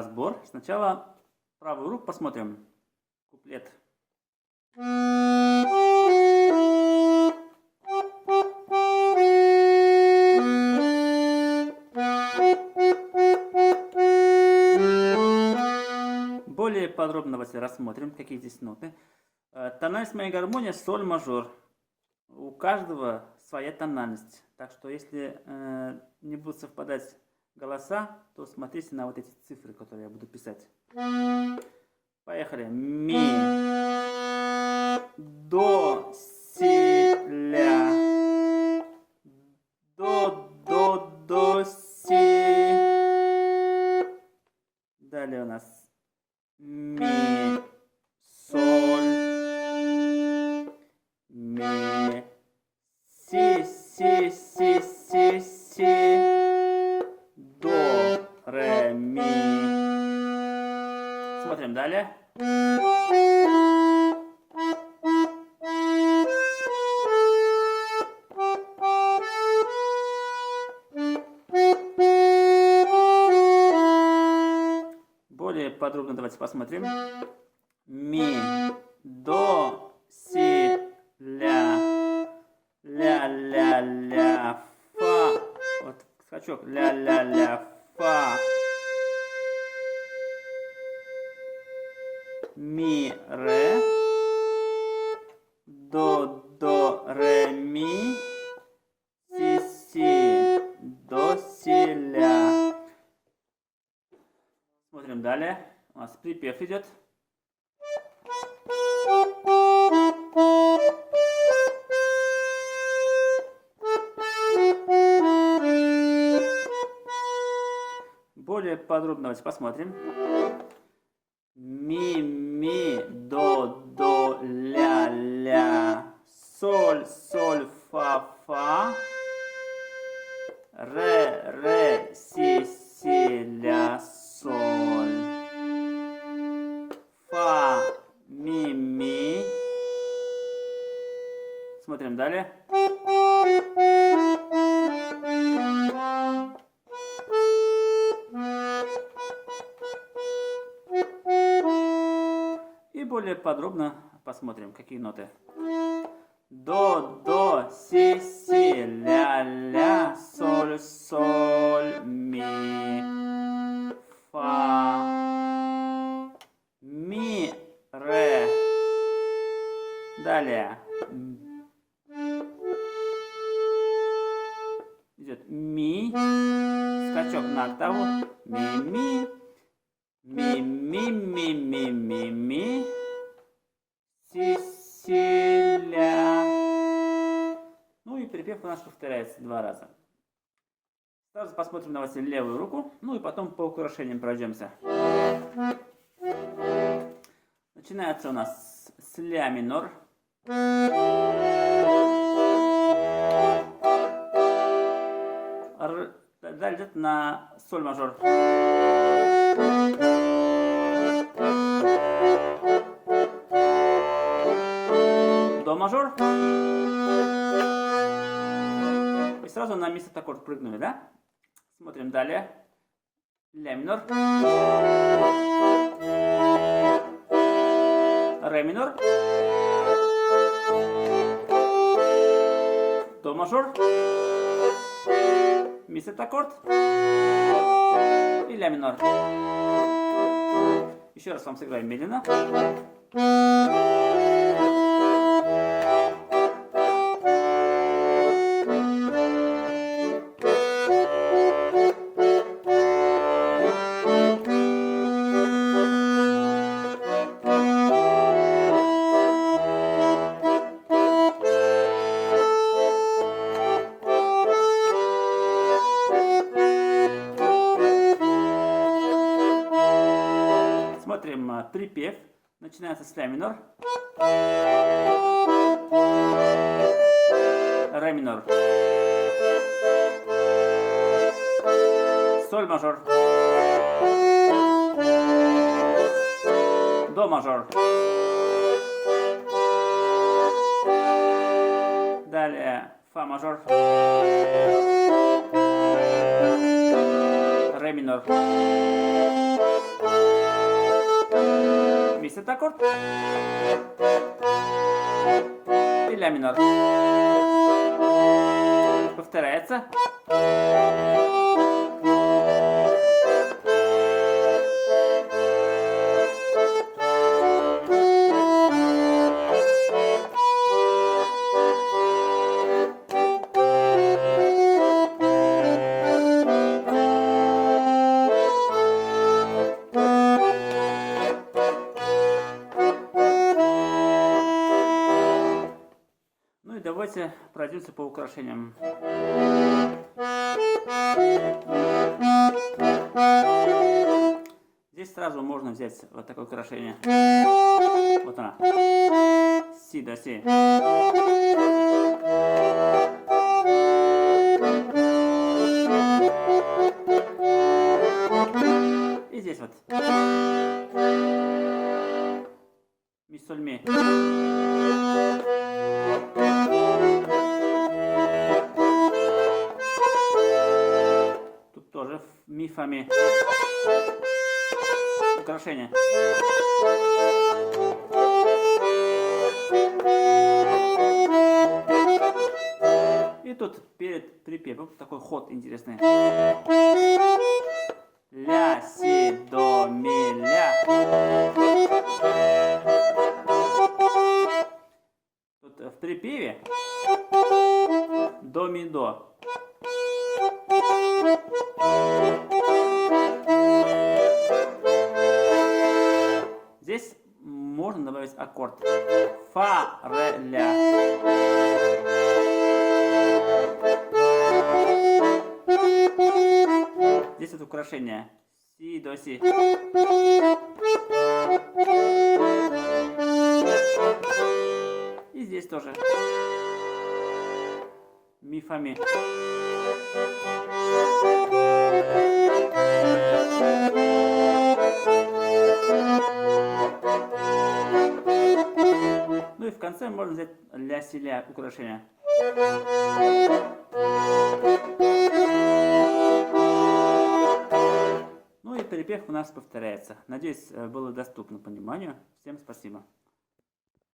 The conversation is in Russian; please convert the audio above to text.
разбор. Сначала правую руку посмотрим. Куплет. Более подробно давайте рассмотрим, какие здесь ноты. Тональность моей гармонии соль мажор. У каждого своя тональность. Так что если не будут совпадать голоса, то смотрите на вот эти цифры, которые я буду писать. Поехали. Ми, до, си, ля. До, си. Далее у нас ми, соль, ми, си, до, ре, ми. Смотрим далее. Более подробно давайте посмотрим. Ми, до, си, ля, ля, фа. Вот скачок. Ля, фа. Ми, ре. До, ре, ми. Си, до, си, ля. Смотрим далее. У нас припев идет. Более подробно давайте посмотрим. Ми, до, ля, соль, фа. Ре, си, ля, соль. Фа, ми. Смотрим далее. И более подробно посмотрим, какие ноты. До, си, ля, соль, ми, фа, ми, ре. Далее. Идет ми, скачок на октаву. Ми. Си, ля. Ну и припев у нас повторяется 2 раза. Сразу посмотрим на вас левую руку, ну и потом по украшениям пройдемся. Начинается у нас с ля минор. Далее идет на соль мажор. До мажор. И сразу на место аккорд прыгнули, да? Смотрим далее. Ля минор. Ре минор. До мажор. Ми аккорд. И ля минор. Еще раз вам сыграем медленно. Смотрим припев. Начинается с ля минор. Ре минор. Соль мажор. До мажор. Далее фа мажор. Ре минор. этот аккорд. И ля минор. Повторяется. Ну и давайте пройдемся по украшениям. Здесь сразу можно взять вот такое украшение. Вот она. Си до си. И здесь вот. Ми соль ми. Тут тоже ми фа ми. Украшение. И тут перед припевом такой ход интересный. Ля, си, до, ми, ля. Тут в припеве до, ми, до. Здесь можно добавить аккорд фа, ре, ля. Здесь вот украшение си, до, си. И здесь тоже ми, фа, ми. Ну и в конце можно взять ля, си, ля украшение. Ну и припев у нас повторяется. Надеюсь, было доступно пониманию. Всем спасибо.